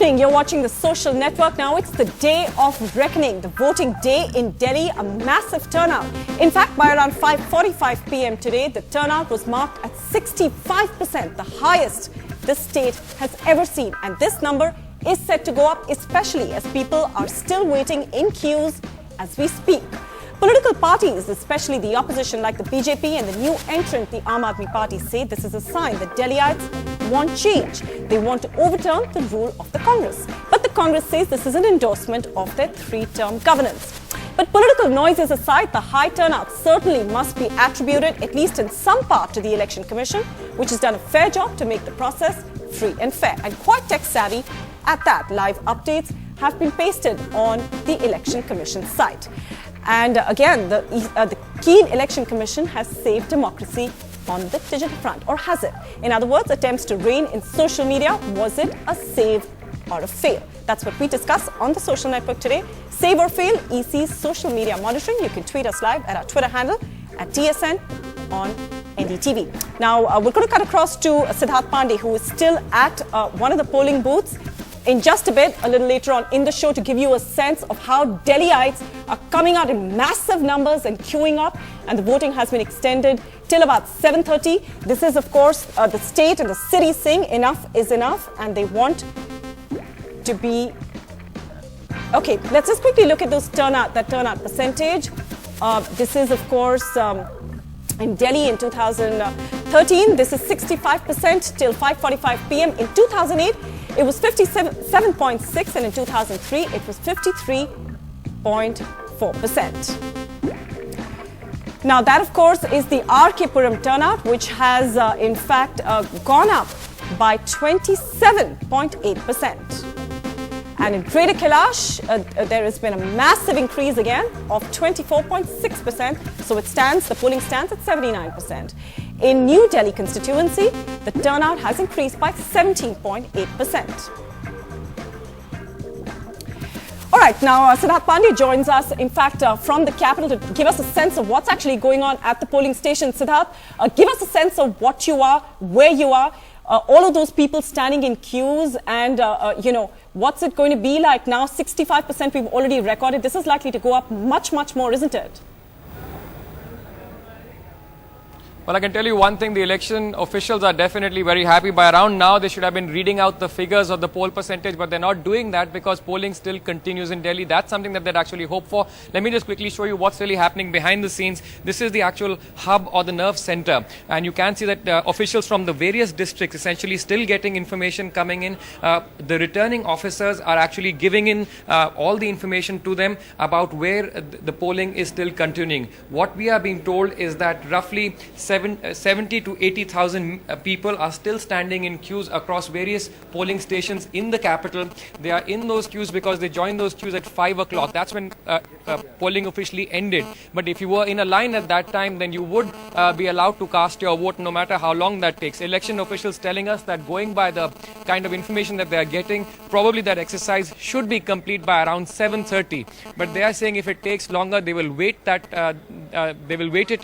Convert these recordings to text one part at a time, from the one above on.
evening. You're watching the Social Network. Now it's the day of reckoning, the voting day in Delhi, a massive turnout. In fact, by around 5:45 p.m. today, the turnout was marked at 65%, the highest the state has ever seen. And this number is set to go up, especially as people are still waiting in queues as we speak. Political parties, especially the opposition like the BJP and the new entrant, the Aam Aadmi Party, say this is a sign that Delhiites want change. They want to overturn the rule of the Congress. But the Congress says this is an endorsement of their three-term governance. But political noises aside, the high turnout certainly must be attributed, at least in some part, to the Election Commission, which has done a fair job to make the process free and fair. And quite tech-savvy at that. Live updates have been pasted on the Election Commission site. And again, the keen Election Commission has saved democracy on the digital front, or has it? In other words, attempts to rein in social media, was it a save or a fail? That's what we discuss on the Social Network today. Save or fail, EC's social media monitoring. You can tweet us live at our Twitter handle at TSN on NDTV. Now, we're going to cut across to Siddharth Pandey, who is still at one of the polling booths. In just a bit, a little later on in the show, to give you a sense of how Delhiites are coming out in massive numbers and queuing up, and the voting has been extended till about 7:30. This is, of course, the state and the city saying enough is enough, and they want to be... Okay, let's just quickly look at that turnout percentage. This is, of course, in Delhi in 2013. This is 65% till 5:45 p.m. In 2008, it was 57.6%, and in 2003, it was 53.4%. Now, that, of course, is the R.K. Puram turnout, which has, in fact, gone up by 27.8%. And in Greater Kailash, there has been a massive increase again of 24.6%. So the polling stands at 79%. In New Delhi constituency, the turnout has increased by 17.8%. All right, now Siddharth Pandey joins us, in fact, from the capital to give us a sense of what's actually going on at the polling station. Siddharth, give us a sense of what you are, where you are, all of those people standing in queues, and, what's it going to be like now? 65% we've already recorded. This is likely to go up much, much more, isn't it? Well, I can tell you one thing, the election officials are definitely very happy. By around now, they should have been reading out the figures of the poll percentage, but they're not doing that because polling still continues in Delhi. That's something that they'd actually hope for. Let me just quickly show you what's really happening behind the scenes. This is the actual hub or the nerve center. And you can see that officials from the various districts essentially still getting information coming in. The returning officers are actually giving in all the information to them about where the polling is still continuing. What we are being told is that roughly 70 to 80,000 people are still standing in queues across various polling stations in the capital. They are in those queues because they joined those queues at 5 o'clock. That's when polling officially ended. But if you were in a line at that time, then you would be allowed to cast your vote no matter how long that takes. Election officials telling us that going by the kind of information that they are getting, probably that exercise should be complete by around 7:30. But they are saying if it takes longer, they will wait it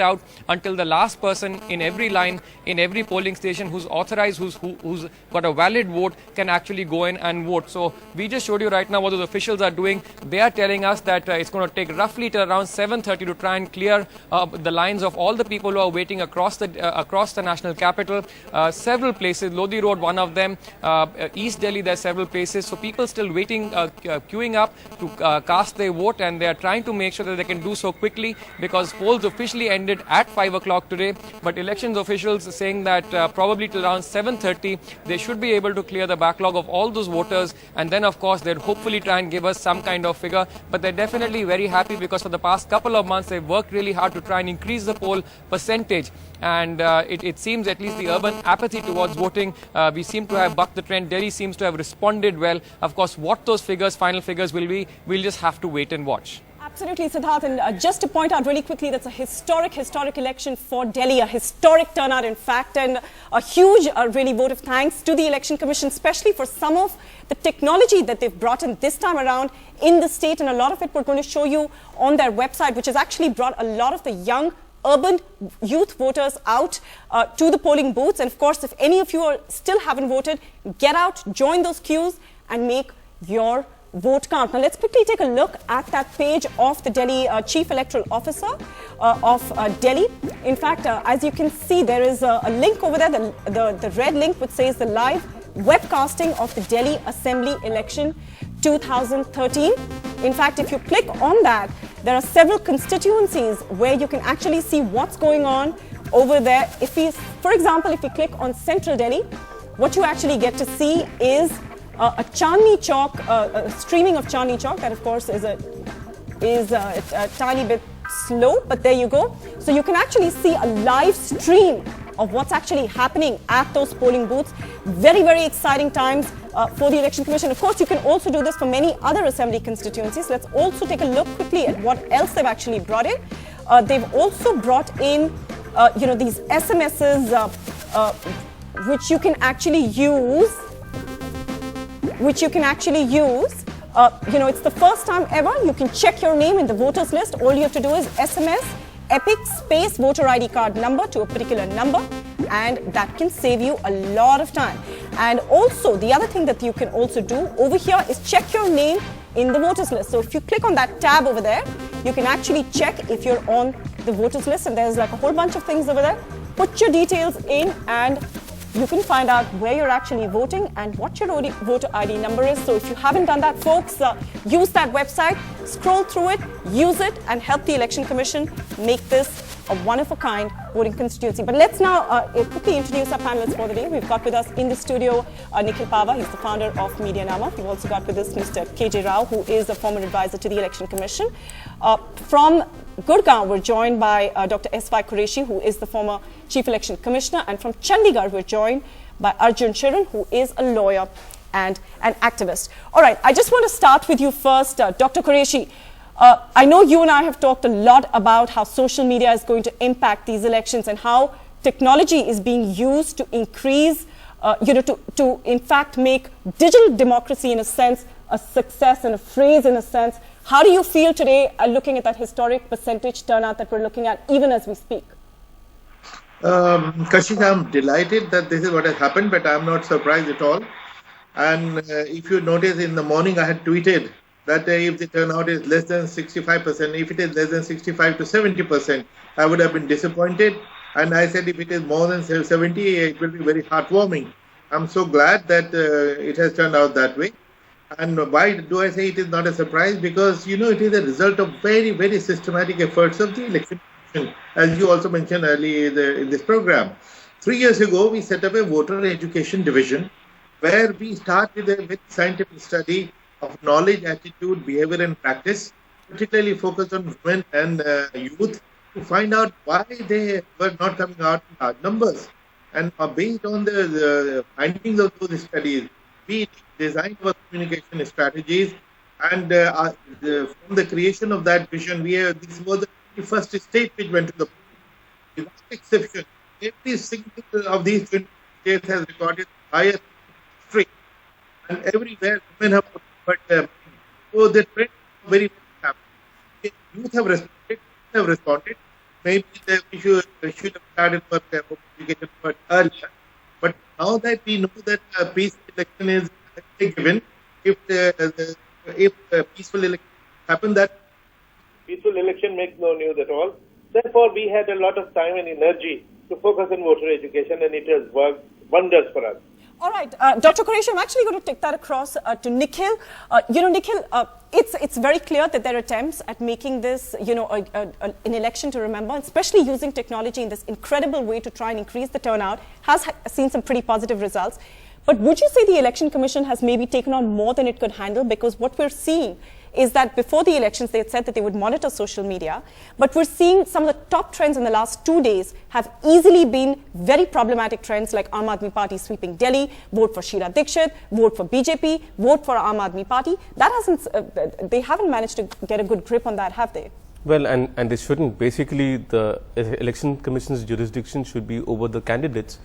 out until the last person in every line, in every polling station who's authorized, who's got a valid vote, can actually go in and vote. So we just showed you right now what those officials are doing. They are telling us that it's going to take roughly till around 7:30 to try and clear the lines of all the people who are waiting across the national capital. Several places, Lodi Road, one of them, East Delhi, there are several places. So people still waiting, queuing up to cast their vote, and they are trying to make sure that they can do so quickly because polls officially ended at 5 o'clock today. But elections officials are saying that probably till around 7:30, they should be able to clear the backlog of all those voters. And then, of course, they'd hopefully try and give us some kind of figure. But they're definitely very happy because for the past couple of months, they've worked really hard to try and increase the poll percentage. And it seems at least the urban apathy towards voting, we seem to have bucked the trend. Delhi seems to have responded well. Of course, what those final figures will be, we'll just have to wait and watch. Absolutely, Siddharth. And just to point out really quickly, that's a historic election for Delhi, a historic turnout, in fact, and a huge, really vote of thanks to the Election Commission, especially for some of the technology that they've brought in this time around in the state. And a lot of it we're going to show you on their website, which has actually brought a lot of the young urban youth voters out to the polling booths. And of course, if any of you still haven't voted, get out, join those queues, and make your vote count. Now let's quickly take a look at that page of the Delhi Chief Electoral Officer of Delhi. In fact, as you can see, there is a link over there, the red link which says the live webcasting of the Delhi Assembly Election 2013. In fact, if you click on that, there are several constituencies where you can actually see what's going on over there. If we, for example, if we click on Central Delhi, what you actually get to see is a Chandni Chowk, a streaming of Chandni Chowk. That, of course, is a tiny bit slow, but there you go. So you can actually see a live stream of what's actually happening at those polling booths. Very, very exciting times for the Election Commission. Of course, you can also do this for many other assembly constituencies. Let's also take a look quickly at what else they've actually brought in. They've also brought in, these SMSs, which you can actually use. It's the first time ever you can check your name in the voters list. All you have to do is SMS epic space voter ID card number to a particular number, and that can save you a lot of time. And also, the other thing that you can also do over here is check your name in the voters list. So if you click on that tab over there, you can actually check if you're on the voters list, and there's like a whole bunch of things over there. Put your details in and you can find out where you're actually voting and what your voter ID number is. So if you haven't done that, folks, use that website, scroll through it, use it, and help the Election Commission make this a one-of-a-kind voting constituency. But let's now quickly introduce our panelists for the day. We've got with us in the studio Nikhil Pava. He's the founder of Media Nama. We've also got with us Mr. KJ Rao, who is a former advisor to the Election Commission. From Gurgaon, we're joined by Dr. S.Y. Qureshi, who is the former Chief Election Commissioner. And from Chandigarh, we're joined by Arjun Chiran, who is a lawyer and an activist. All right, I just want to start with you first, Dr. Qureshi. I know you and I have talked a lot about how social media is going to impact these elections and how technology is being used to increase, to in fact make digital democracy in a sense a success and a phrase in a sense. How do you feel today looking at that historic percentage turnout that we're looking at even as we speak? Kashif, I'm delighted that this is what has happened, but I'm not surprised at all. And if you notice, in the morning I had tweeted that if the turnout is less than 65%, if it is less than 65 to 70%, I would have been disappointed. And I said if it is more than 70, it will be very heartwarming. I'm so glad that it has turned out that way. And why do I say it is not a surprise? Because, it is a result of very, very systematic efforts of the Election Commission, as you also mentioned earlier in this program. 3 years ago, we set up a voter education division where we start with a very scientific study of knowledge, attitude, behavior and practice, particularly focused on women and youth, to find out why they were not coming out in large numbers. And based on the findings of those studies, we designed our communication strategies, and from the creation of that vision, this was the first state which went to the polls. Without exception, every single of these 20 states has recorded highest history, and everywhere women have. But so the trend is very happy. Youth have responded. Maybe we should have started work education earlier. But now that we know that peaceful election is given, if peaceful election happen, that peaceful election makes no news at all. Therefore, we had a lot of time and energy to focus on voter education, and it has worked wonders for us. All right, Dr. Qureshi, I'm actually going to take that across to Nikhil. Nikhil, it's very clear that there are attempts at making this, an election to remember, especially using technology in this incredible way to try and increase the turnout, has seen some pretty positive results. But would you say the Election Commission has maybe taken on more than it could handle? Because what we're seeing is that before the elections, they had said that they would monitor social media. But we're seeing some of the top trends in the last 2 days have easily been very problematic trends, like Aam Aadmi Party sweeping Delhi, vote for Sheila Dikshit, vote for BJP, vote for Aam Aadmi Party. That hasn't, they haven't managed to get a good grip on that, have they? Well, and they shouldn't. Basically, the Election Commission's jurisdiction should be over the candidates.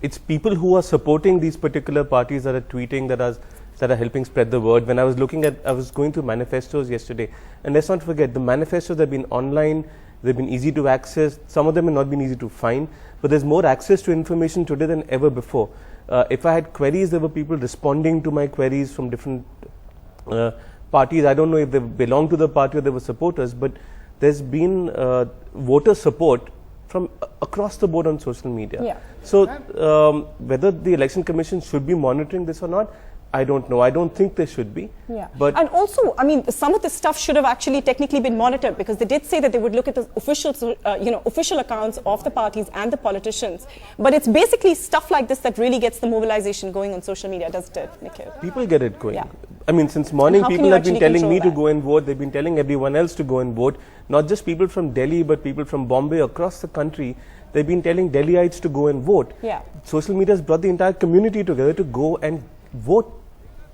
It's people who are supporting these particular parties that are tweeting, that are helping spread the word. When I was going through manifestos yesterday, and let's not forget, the manifestos have been online, they've been easy to access, some of them have not been easy to find, but there's more access to information today than ever before. If I had queries, there were people responding to my queries from different parties. I don't know if they belong to the party or they were supporters, but there's been voter support from across the board on social media. Yeah. So whether the Election Commission should be monitoring this or not, I don't know. I don't think they should be. Yeah. But and also, I mean, some of this stuff should have actually technically been monitored, because they did say that they would look at the official accounts of the parties and the politicians. But it's basically stuff like this that really gets the mobilization going on social media, doesn't it, Nikhil? people get it going. Yeah. I mean, since morning, how can people you have been actually telling me control to that? go and vote. They've been telling everyone else to go and vote. Not just people from Delhi, but people from Bombay, across the country. They've been telling Delhiites to go and vote. Yeah. Social media has brought the entire community together to go and vote.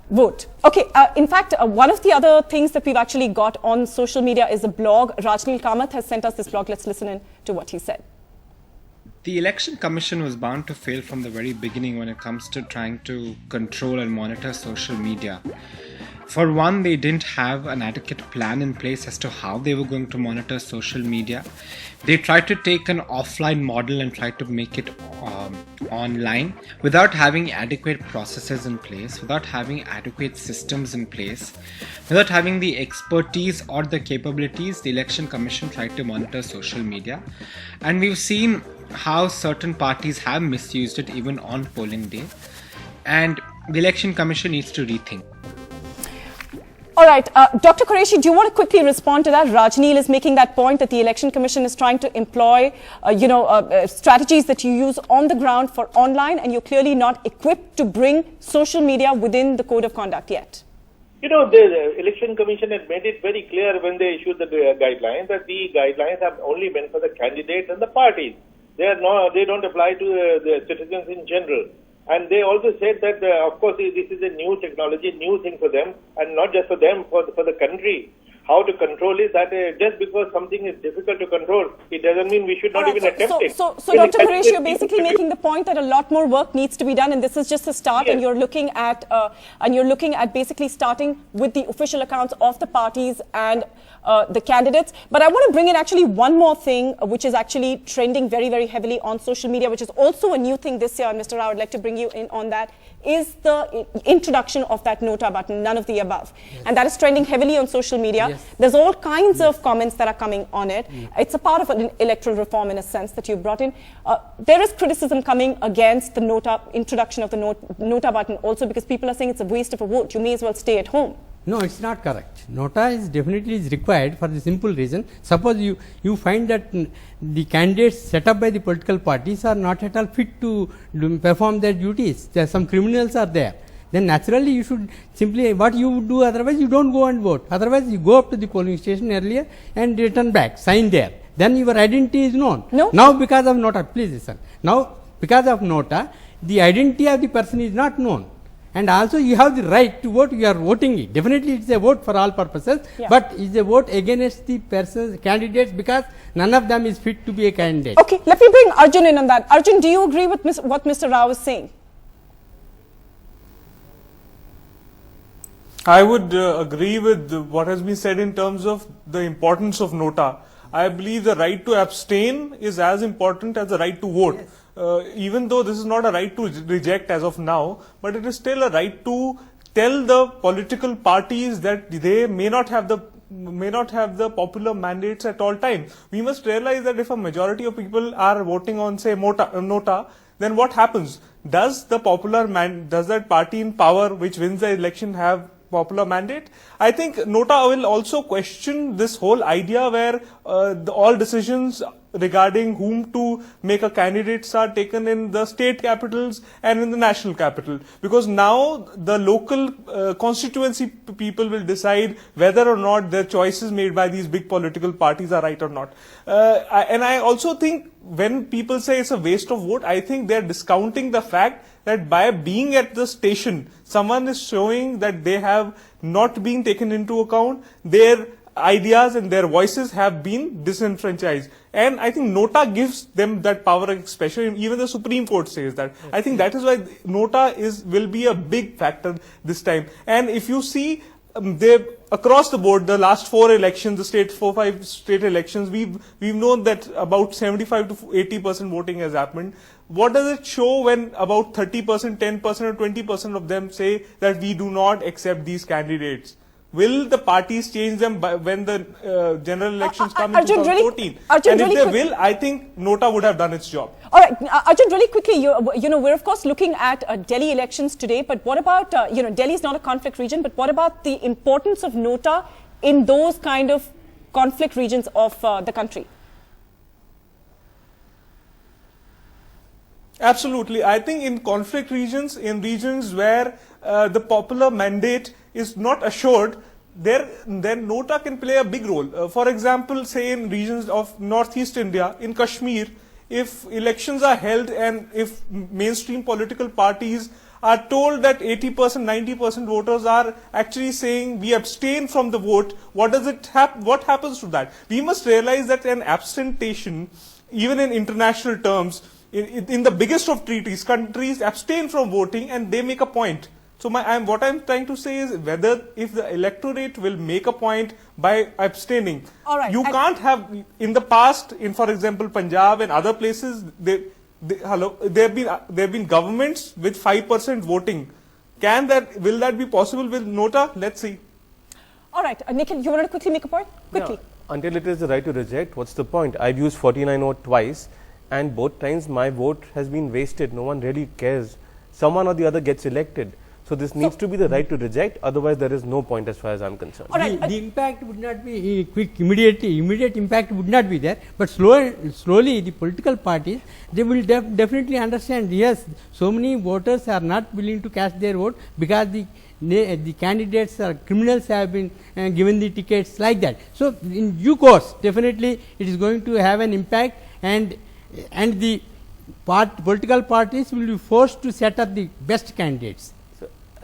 Vote. Okay, in fact, one of the other things that we've actually got on social media is a blog. Rajneel Kamath has sent us this blog. Let's listen in to what he said. The Election Commission was bound to fail from the very beginning when it comes to trying to control and monitor social media. For one, they didn't have an adequate plan in place as to how they were going to monitor social media. They tried to take an offline model and try to make it online without having adequate processes in place, without having adequate systems in place, without having the expertise or the capabilities. The Election Commission tried to monitor social media, and we've seen how certain parties have misused it even on polling day, and the Election Commission needs to rethink. All right, Dr. Qureshi, do you want to quickly respond to that? Rajneel is making that point that the Election Commission is trying to employ, strategies that you use on the ground for online, and you're clearly not equipped to bring social media within the code of conduct yet. You know, the Election Commission had made it very clear when they issued the guidelines that the guidelines are only meant for the candidates and the parties. They don't apply to the citizens in general. And they also said that, of course, this is a new technology, new thing for them, and not just for them, for the country. How to control it, that just because something is difficult to control, it doesn't mean we should not even attempt it. So Dr. Qureshi, you're basically making the point that a lot more work needs to be done, and this is just a start, Yes. and you're looking at basically starting with the official accounts of the parties and the candidates. But I want to bring in actually one more thing, which is actually trending very, very heavily on social media, which is also a new thing this year. And Mr. Rao, I'd like to bring you in on that, is the introduction of that nota button, none of the above. Yes. And that is trending heavily on social media. Yes. There's all kinds of comments that are coming on it. It's a part of an electoral reform in a sense that you brought in. There is criticism coming against the introduction of the nota button also, because people are saying it's a waste of a vote. You may as well stay at home. No, it's not correct. Nota is definitely required for the simple reason. Suppose you find that the candidates set up by the political parties are not at all fit to perform their duties. There are some criminals are there. Then naturally you should simply, what you would do otherwise, you don't go and vote. Otherwise you go up to the polling station earlier and return back, sign there. Then your identity is known. No. Now because of nota, please listen. Now because of nota, the identity of the person is not known. And also you have the right to vote, you are voting it. Definitely it's a vote for all purposes, but it's a vote against the persons, candidates, because none of them is fit to be a candidate. Okay, let me bring Arjun in on that. Arjun, do you agree with what Mr. Rao is saying? I would agree with what has been said in terms of the importance of nota. I believe the right to abstain is as important as the right to vote. Yes. Even though this is not a right to reject as of now, but it is still a right to tell the political parties that they may not have the popular mandates at all times. We must realize that if a majority of people are voting on, say, nota, then what happens? Does that party in power which wins the election have popular mandate? I think nota will also question this whole idea where all decisions regarding whom to make a candidates are taken in the state capitals and in the national capital, because now the local constituency people will decide whether or not their choices made by these big political parties are right or not. And I also think when people say it's a waste of vote, I think they're discounting the fact that by being at the station, someone is showing that they have not been taken into account, their ideas and their voices have been disenfranchised. And I think nota gives them that power of expression. Even the Supreme Court says that. I think that is why nota will be a big factor this time. And if you see, across the board, the last 4 elections, the 4-5 state elections, we've known that about 75 to 80% voting has happened. What does it show when about 30%, 10% or 20% of them say that we do not accept these candidates? Will the parties change them when the general elections come in 2014? And if they will, I think Nota would have done its job. All right, Arjun, really quickly, you know, we're of course looking at Delhi elections today, but what about, you know, Delhi is not a conflict region, but what about the importance of Nota in those kind of conflict regions of the country? Absolutely. I think in conflict regions, in regions where the popular mandate is not assured, then Nota can play a big role. For example, say in regions of northeast India, in Kashmir, if elections are held and if mainstream political parties are told that 80%, 90% voters are actually saying we abstain from the vote, what happens to that? We must realize that an abstention, even in international terms, in the biggest of treaties, countries abstain from voting and they make a point. So what I'm trying to say is whether if the electorate will make a point by abstaining. All right, you can't have, in the past, in for example Punjab and other places, there have been governments with 5% voting. Will that be possible with Nota? Let's see. All right, Nikhil, you wanted to quickly make a point? Quickly. Yeah. Until it is the right to reject, what's the point? I've used 49-0 twice, and both times my vote has been wasted. No one really cares. Someone or the other gets elected. So this needs to be the right to reject, otherwise there is no point as far as I'm concerned. All right. The impact would not be quick, immediate impact would not be there, but slowly the political parties, they will definitely understand, yes, so many voters are not willing to cast their vote because the candidates or criminals have been given the tickets like that. So in due course, definitely it is going to have an impact, and the political parties will be forced to set up the best candidates.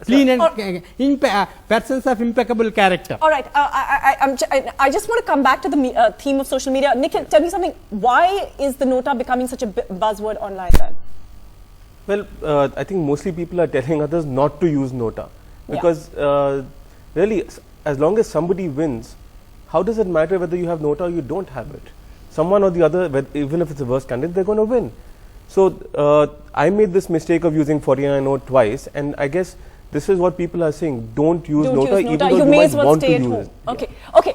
Clean and persons of impeccable character. All right, I just want to come back to the theme of social media. Nikhil, tell me something. Why is the Nota becoming such a buzzword online then? Well, I think mostly people are telling others not to use Nota because really, as long as somebody wins, how does it matter whether you have Nota or you don't have it? Someone or the other, even if it's a worse candidate, they're going to win. So I made this mistake of using 49-0 twice, and I guess this is what people are saying. Don't use Nota, even though you might want to use it. Okay. Okay.